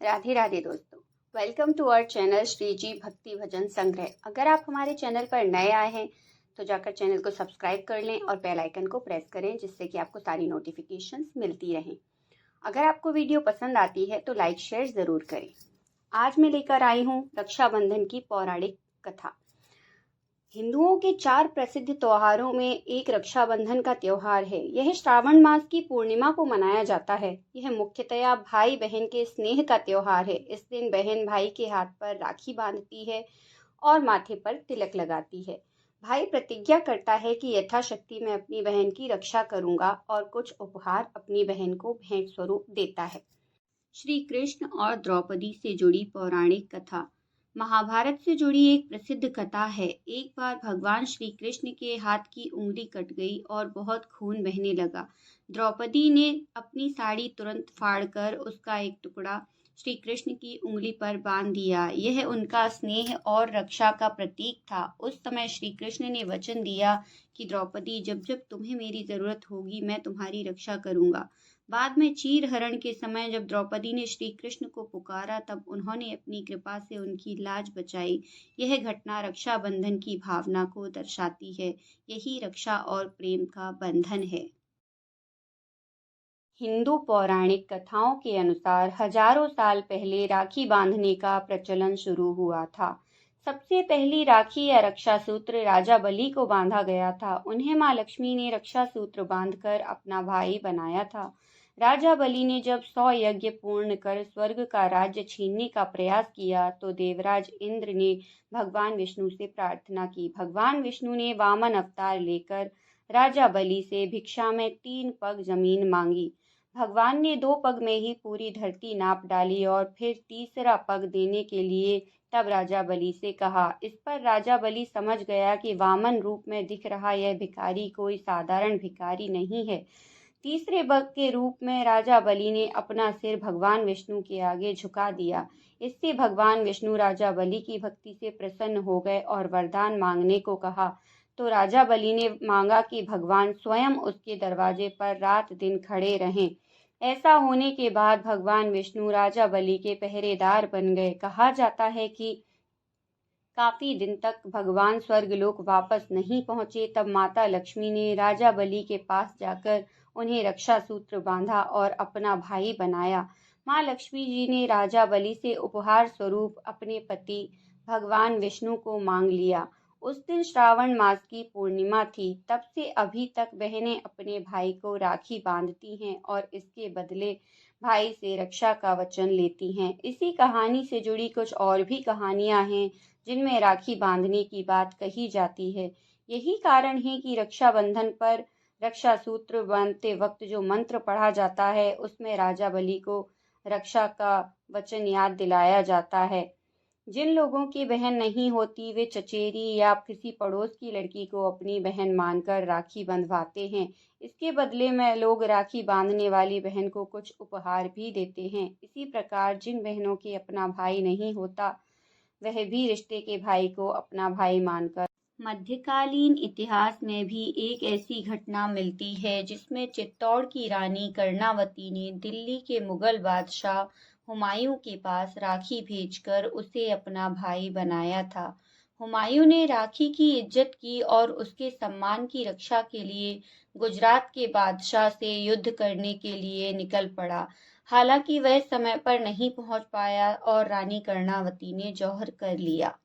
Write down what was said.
राधे राधे दोस्तों, welcome to our channel Shri ji Bhakti Bhajan संग्रह। अगर आप हमारे चैनल पर नए आए हैं तो जाकर चैनल को सब्सक्राइब कर लें और बेल आइकन को प्रेस करें, जिससे कि आपको सारी नोटिफिकेशंस मिलती रहें। अगर आपको वीडियो पसंद आती है तो लाइक शेयर ज़रूर करें। आज मैं लेकर आई हूँ रक्षाबंधन की पौराणिक कथा। हिंदुओं के 4 प्रसिद्ध त्योहारों में एक रक्षाबंधन का त्योहार है। यह श्रावण मास की पूर्णिमा को मनाया जाता है। यह मुख्यतया भाई बहन के स्नेह का त्योहार है। इस दिन बहन भाई के हाथ पर राखी बांधती है और माथे पर तिलक लगाती है। भाई प्रतिज्ञा करता है कि यथाशक्ति मैं अपनी बहन की रक्षा करूंगा और कुछ उपहार अपनी बहन को भेंट स्वरूप देता है। श्री कृष्ण और द्रौपदी से जुड़ी पौराणिक कथा। महाभारत से जुड़ी एक प्रसिद्ध कथा है। एक बार भगवान श्री कृष्ण के हाथ की उंगली कट गई और बहुत खून बहने लगा। द्रौपदी ने अपनी साड़ी तुरंत फाड़कर उसका एक टुकड़ा श्री कृष्ण की उंगली पर बांध दिया। यह उनका स्नेह और रक्षा का प्रतीक था। उस समय श्री कृष्ण ने वचन दिया कि द्रौपदी, जब जब तुम्हें मेरी जरूरत होगी मैं तुम्हारी रक्षा करूंगा। बाद में चीर हरण के समय जब द्रौपदी ने श्री कृष्ण को पुकारा, तब उन्होंने अपनी कृपा से उनकी लाज बचाई। यह घटना रक्षाबंधन की भावना को दर्शाती है। यही रक्षा और प्रेम का बंधन है। हिंदू पौराणिक कथाओं के अनुसार हजारों साल पहले राखी बांधने का प्रचलन शुरू हुआ था। सबसे पहली राखी या रक्षा सूत्र राजा बलि को बांधा गया था। उन्हें मां लक्ष्मी ने रक्षा सूत्र बांधकर अपना भाई बनाया था। राजा बलि ने जब 100 यज्ञ पूर्ण कर स्वर्ग का राज्य छीनने का प्रयास किया तो देवराज इंद्र ने भगवान विष्णु से प्रार्थना की। भगवान विष्णु ने वामन अवतार लेकर राजा बलि से भिक्षा में 3 पग जमीन मांगी। भगवान ने 2 पग में ही पूरी धरती नाप डाली और फिर तीसरा पग देने के लिए तब राजा बलि से कहा। इस पर राजा बलि समझ गया कि वामन रूप में दिख रहा यह भिखारी कोई साधारण भिखारी नहीं है। तीसरे पग के रूप में राजा बलि ने अपना सिर भगवान विष्णु के आगे झुका दिया। इससे भगवान विष्णु राजा बलि की भक्ति से प्रसन्न हो गए और वरदान मांगने को कहा। तो राजा बलि ने मांगा कि भगवान स्वयं उसके दरवाजे पर रात दिन खड़े रहें। ऐसा होने के बाद भगवान विष्णु राजा बलि के पहरेदार बन गए। कहा जाता है कि काफी दिन तक भगवान स्वर्गलोक वापस नहीं पहुंचे। तब माता लक्ष्मी ने राजा बलि के पास जाकर उन्हें रक्षा सूत्र बांधा और अपना भाई बनाया। मां लक्ष्मी जी ने राजा बलि से उपहार स्वरूप अपने पति भगवान विष्णु को मांग लिया। उस दिन श्रावण मास की पूर्णिमा थी। तब से अभी तक बहनें अपने भाई को राखी बांधती हैं और इसके बदले भाई से रक्षा का वचन लेती हैं। इसी कहानी से जुड़ी कुछ और भी कहानियां हैं जिनमें राखी बांधने की बात कही जाती है। यही कारण है कि रक्षाबंधन पर रक्षा सूत्र बांधते वक्त जो मंत्र पढ़ा जाता है उसमें राजा बलि को रक्षा का वचन याद दिलाया जाता है। जिन लोगों की बहन नहीं होती वे चचेरी या किसी पड़ोस की लड़की को अपनी बहन मानकर राखी बंधवाते हैं। इसके बदले में लोग राखी बांधने वाली बहन को कुछ उपहार भी देते हैं। इसी प्रकार जिन बहनों के अपना भाई नहीं होता वह भी रिश्ते के भाई को अपना भाई मानकर। मध्यकालीन इतिहास में भी एक ऐसी घटना मिलती है जिसमें चित्तौड़ की रानी कर्णावती ने दिल्ली के मुगल बादशाह हुमायूं के पास राखी भेजकर उसे अपना भाई बनाया था। हुमायूं ने राखी की इज्जत की और उसके सम्मान की रक्षा के लिए गुजरात के बादशाह से युद्ध करने के लिए निकल पड़ा। हालांकि वह समय पर नहीं पहुंच पाया और रानी कर्णावती ने जौहर कर लिया।